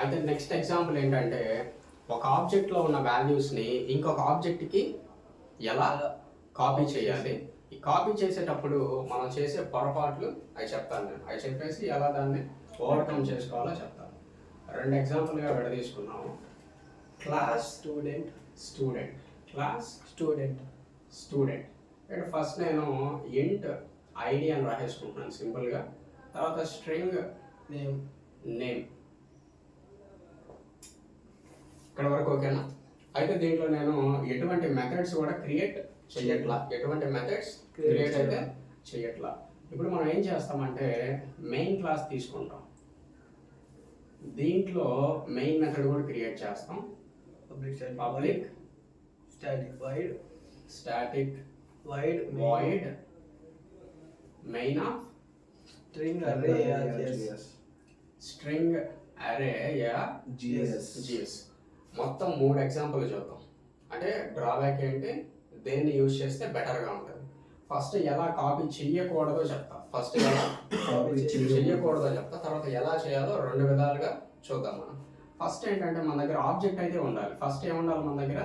అయితే next example ఏంటంటే ఒక ఆబ్జెక్ట్లో ఉన్న వాల్యూస్ని ఇంకొక ఆబ్జెక్ట్కి ఎలా కాపీ చేయాలి. ఈ కాపీ చేసేటప్పుడు మనం చేసే పొరపాట్లు అవి చెప్తాను నేను. అవి చెప్పేసి ఎలా దాన్ని ఓవర్కమ్ చేసుకోవాలో చెప్తాను. 2 ఎగ్జాంపుల్గా విడదీసుకున్నాము. Class student, student, class student. Student. ఇక్కడ ఫస్ట్ నేను ఇంట్ ఐడి అని రాసేసుకుంటున్నాను సింపుల్గా. తర్వాత స్ట్రింగ్ నేమ్, నేమ్. ఇక్కడ వరకు ఓకేనా? అయితే దీంట్లో నేను ఎటువంటి మెథడ్స్ కూడా క్రియేట్ చేయట్లా. ఎటువంటి మెథడ్స్ క్రియేట్ అయితే చేయట్లా. ఇప్పుడు మనం ఏం చేస్తామంటే మెయిన్ క్లాస్ తీసుకుంటాం. దీంట్లో మెయిన్ మెథడ్ కూడా క్రియేట్ చేస్తాం. Public static wide, static wide void main of string array string array gs. మొత్తం 3 ఎగ్జాంపుల్ చూద్దాం. అంటే డ్రాబ్యాక్ ఏంటి, దేన్ని యూజ్ చేస్తే బెటర్గా ఉంటుంది. ఫస్ట్ ఎలా కాపీ చెయ్యకూడదో చెప్తా. ఫస్ట్ ఎలా కాపీ చెయ్యకూడదో చెప్తా, తర్వాత ఎలా చేయాలో 2 విధాలుగా చూద్దాం మనం. ఫస్ట్ ఏంటంటే మన దగ్గర ఆబ్జెక్ట్ అయితే ఉండాలి. ఫస్ట్ ఏముండాలి మన దగ్గర?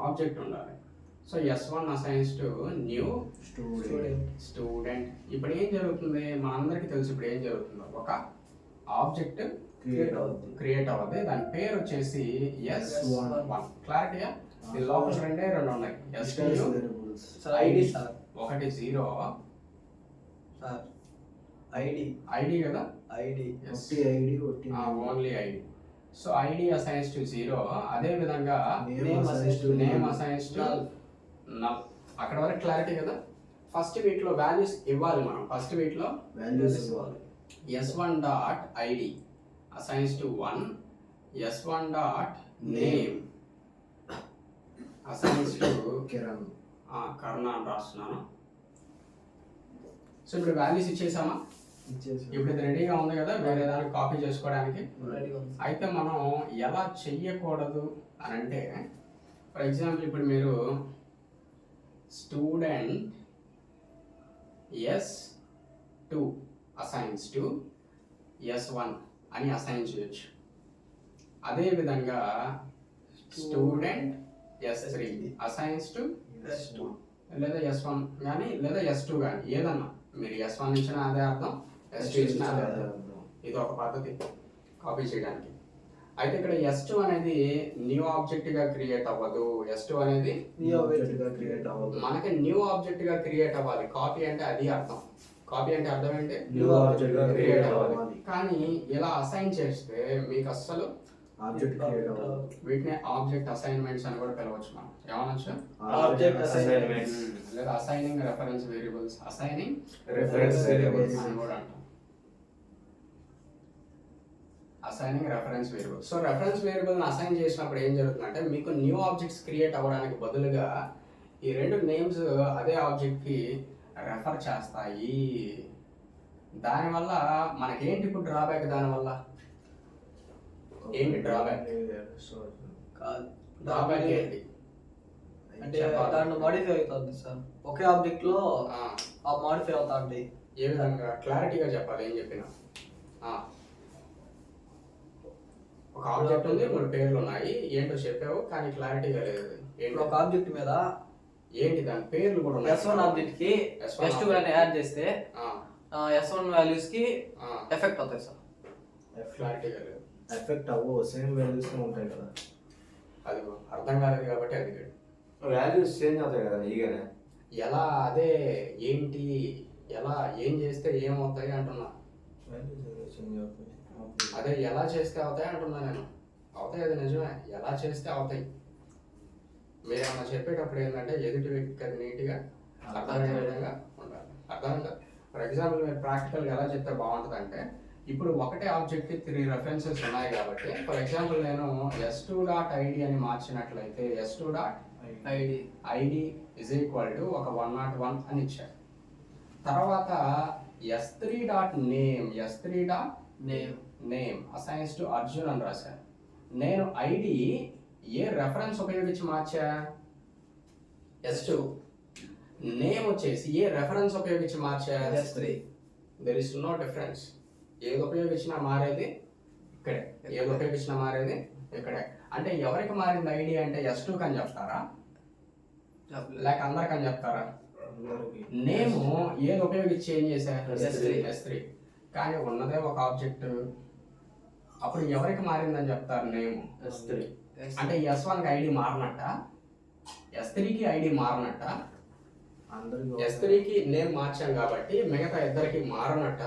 ఆబ్జెక్ట్ ఉండాలి. So S1 assigns to new student. ఇప్పుడు ఏం జరుగుతుంది మనందరికీ తెలుసు. ఇప్పుడు ఏం జరుగుతుందో ఒక ఆబ్జెక్ట్ క్రియేట్ అవుతుంది. దాని పేరు వచ్చేసి S1. క్లారిటీయా? ఈ లోపల 2 ఉన్నాయి. ఐడి సార్, ఒకటి 0 సార్ ఐడి కదా, ID only ID. So ID assigns to 0. అదే విధంగా నేమ్ అసైన్స్ టు నల్. అక్కడ వరకు క్లారిటీ కదా. ఫస్ట్ వీటిలో వాల్యూస్ ఇవ్వాలి మనం. ఫస్ట్ వీటిలో వాల్యూస్ ఇవ్వాలి. S1 dot ID assigns to 1, S1 dot name assigns to Karna అని రాస్తున్నాను. సో ఇప్పుడు వాల్యూస్ ఇచ్చేసామా? ఇప్పుడు ఇది రెడీగా ఉంది కదా వేరే దానికి కాపీ చేసుకోవడానికి. అయితే మనం ఎలా చెయ్యకూడదు అని అంటే, ఫర్ ఎగ్జాంపుల్ ఇప్పుడు మీరు student S2 assigns to S1 అని అసైన్ చేయొచ్చు. అదేవిధంగా student S3 assigns to S2 లేదా S1 కానీ లేదా S2 కానీ ఏదన్నా మీరు S1 ఇచ్చినా అదే అర్థం, S2 ఇచ్చినా అదే అర్థం. ఇది ఒక పద్ధతి కాపీ చేయడానికి. అయితే ఇక్కడ S2 అనేది న్యూ ఆబ్జెక్ట్గా క్రియేట్ అవ్వదు. S2 అనేది న్యూ ఆబ్జెక్ట్గా క్రియేట్ అవ్వదు. మనకి న్యూ ఆబ్జెక్ట్గా క్రియేట్ అవ్వాలి. కాపీ అంటే అది అర్థం. కాపీ అంటే అర్థం ఏంటి? న్యూ ఆబ్జెక్ట్గా క్రియేట్ అవ్వాలి. కానీ ఇలా అసైన్ చేస్తే మీకు అస్సలు ఆబ్జెక్ట్ క్రియేట్ అవ్వదు. వీటిని ఆబ్జెక్ట్ అసైన్మెంట్స్ అని కూడా పిలవచ్చు మనం. ఏమనొచ్చు? ఆబ్జెక్ట్ అసైన్మెంట్స్ లేదా assigning reference variables, assigning reference variables అని కూడా అంటాం. Assigning reference variable. So reference వేరియబుల్ని అసైన్ చేసినప్పుడు ఏం జరుగుతుందంటే మీకు న్యూ ఆబ్జెక్ట్స్ క్రియేట్ అవ్వడానికి బదులుగా ఈ 2 నేమ్స్ అదే ఆబ్జెక్ట్కి రెఫర్ చేస్తాయి. దానివల్ల మనకేంటి ఇప్పుడు డ్రాబ్యాక్? దానివల్ల ఏంటి డ్రాబ్యాక్? డ్రాబ్యాక్ ఏంటి అంటే దాంట్లో మాడిఫై అవుతుంది సార్. ఒకే ఆబ్జెక్ట్ లో ఆ మాడిఫై అవుతా ఉంటాయి. ఏ విధంగా క్లారిటీగా చెప్పాలి? ఏం చెప్పినా ఒక ఆబ్జెక్ట్ ఉంది, 3 పేర్లు ఉన్నాయి, ఏంటో చెప్పావు కానీ క్లారిటీగా లేదు. ఏంటి ఒక ఆబ్జెక్ట్ మీద ఏంటి దాని పేర్లు కూడా ఉన్నాయి. S1 ఆబ్జెక్ట్ కి S2 అని యాడ్ చేస్తే S1 వాల్యూస్ కి ఎఫెక్ట్ అవుతాయి సార్. క్లారిటీగా లేదు. ఎఫెక్ట్ అవ్వవు, సేమ్ వాల్యూస్ ఉంటాయి కదా. అది అర్థం కాలేదు కాబట్టి అది వాల్యూస్ చేంజ్ అవుతాయి కదా ఈగనే. ఎలా? అదే ఏంటి, ఎలా ఏం చేస్తే ఏమవుతాయి అంటున్నా. అదే ఎలా చేస్తే అవుతాయి అంటున్నా నేను. అవుతాయి, అది నిజమే. ఎలా చేస్తే అవుతాయి. మీరు ఏమన్నా చెప్పేటప్పుడు ఏంటంటే ఎదుటి వ్యక్తికి అది నీట్గా అర్థమయ్యే విధంగా ఉండాలి. అర్థమైందా? ఫర్ ఎగ్జాంపుల్ మీరు ప్రాక్టికల్గా ఎలా చెప్తే బాగుంటుంది అంటే, ఇప్పుడు ఒకటే ఆబ్జెక్ట్కి 3 రెఫరెన్సెస్ ఉన్నాయి కాబట్టి ఫర్ ఎగ్జాంపుల్ నేను S2 డాట్ ఐడి అని మార్చినట్లయితే S2 dot ID is equal to ఒక 101 అని ఇచ్చాను. తర్వాత S3 dot name assigns to Arjun అని రాశాను. నేను ఐడి ఏ రెఫరెన్స్ ఉపయోగించి మార్చా? S2. నేమ్ వచ్చేసి ఏ రెఫరెన్స్ ఉపయోగించి మార్చా? S3. There is no difference. ఏది ఉపయోగించినా మారేది ఇక్కడే ఏది ఉపయోగించిన మారేది ఇక్కడే. అంటే ఎవరికి మారింది ఐడి అంటే S2 అని చెప్తారా లేక అందరికని చెప్తారా? అందరికి నేమ్ ఏది ఉపయోగించి చేంజ్ చేశారు? S3. S3. కానీ ఉన్నదే ఒక ఆబ్జెక్ట్, అప్పుడు ఎవరికి మారిందని చెప్తారు నేమ్? S3. అంటే S1కి ఐడి మారినట్ట, S3కి ఐడి మారినట్ట. అందరికి S3కి నేమ్ మార్చాం కాబట్టి మిగతా ఇద్దరికి మారనట్ట.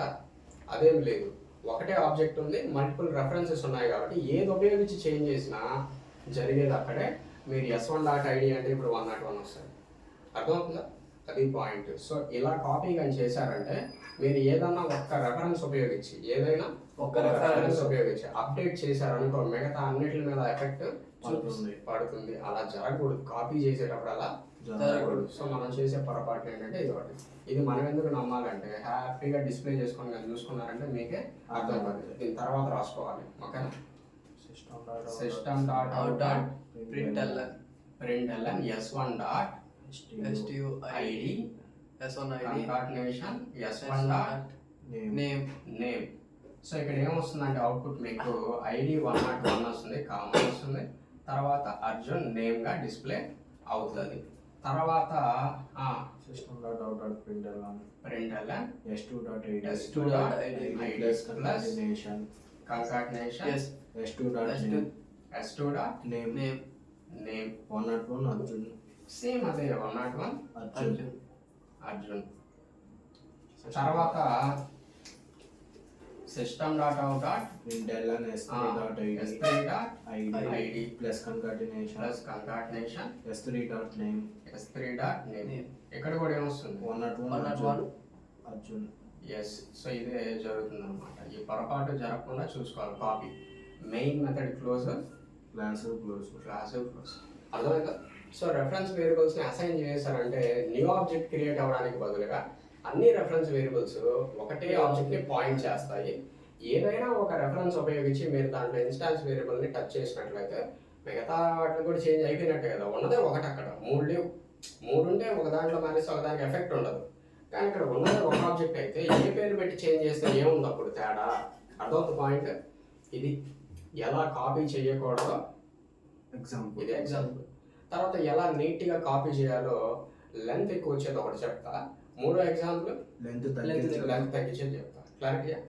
అదేం లేదు, ఒకటే ఆబ్జెక్ట్ ఉంది, మల్టిపుల్ రెఫరెన్సెస్ ఉన్నాయి కాబట్టి ఏది ఉపయోగించి చేంజ్ చేసినా జరిగేది అక్కడే. మీరు S1.id అంటే ఇప్పుడు 101 వస్తుంది. అర్థమవుతుందా? అది పాయింట్. సో ఇలా కాపీ కానీ చేశారంటే మీరు ఏదన్నా ఒక్క రెఫరెన్స్ ఉపయోగించి, ఏదైనా ఒక్క రెఫరెన్స్ ఉపయోగించి అప్డేట్ చేశారనుకో మిగతా అన్నిటి మీద ఎఫెక్ట్ పడుతుంది. అలా జరగకూడదు. కాపీ చేసేటప్పుడు అలా జరగకూడదు. సో మనం చేసే పొరపాటు ఏంటంటే ఇది ఒకటి. ఇది మనం ఎందుకు నమ్మాలంటే హ్యాపీగా డిస్ప్లే చేసుకొని కానీ చూసుకున్నారంటే మీకే అర్థమైపోతుంది. దీని తర్వాత రాసుకోవాలి. ఓకేనా? system.out.println S1 dot id concatenation S1 dot name. Name. So ఇక్కడ ఏమొస్తుందంటే అవుట్పుట్ మీకు ఐడి 101 వస్తుంది, కామన్ వస్తుంది. తర్వాత అర్జున్ నేమ్ గా డిస్ప్లే అవుతుంది. తర్వాత system.out.println println S2.id S2.id plus concatenation concatenation S2.name S2 dot name name 101 Arjun same అదే 101 Arjun అర్జున్. తర్వాత system.out.println println S3.id ID plus concatenation plus concatenation S3.name S3.name. ఇక్కడ కూడా ఏమొస్తుంది? 101 Arjun. ఎస్. సో ఇదే జరుగుతుంది అనమాట. ఈ పొరపాటు జరగకుండా చూసుకోవాలి. Copy main method close, Class close. Class close. అర్థమైందా? సో రెఫరెన్స్ వేరియబుల్స్ని అసైన్ చేశారంటే న్యూ ఆబ్జెక్ట్ క్రియేట్ అవ్వడానికి బదులుగా అన్ని రెఫరెన్స్ వేరియబుల్స్ ఒకటే ఆబ్జెక్ట్ని పాయింట్ చేస్తాయి. ఏదైనా ఒక రెఫరెన్స్ ఉపయోగించి మీరు దాంట్లో ఇన్స్టాన్స్ వేరియబుల్ని టచ్ చేసినట్లయితే మిగతా వాటిని కూడా చేంజ్ అయిపోయినట్టే కదా. ఉన్నదే ఒకటి, అక్కడ మూడు లేవు. మూడు ఉంటే ఒక దాంట్లో మానేస్తే ఒక దానికి ఎఫెక్ట్ ఉండదు. కానీ ఇక్కడ ఉన్నదే ఒక ఆబ్జెక్ట్ అయితే ఏ పేరు పెట్టి చేంజ్ చేస్తే ఏముంది అప్పుడు తేడా? అర్థమవుతుంది పాయింట్. ఇది ఎలా కాపీ చేయకూడదో Example. ఇది ఎగ్జాంపుల్. తర్వాత ఎలా నీట్గా కాపీ చేయాలో లెంత్ ఎక్కువ వచ్చేది ఒకటి చెప్తా. మూడో ఎగ్జాంపుల్ Length Length లెంత్ తగ్గించేది చెప్తా. క్లారిటీయా?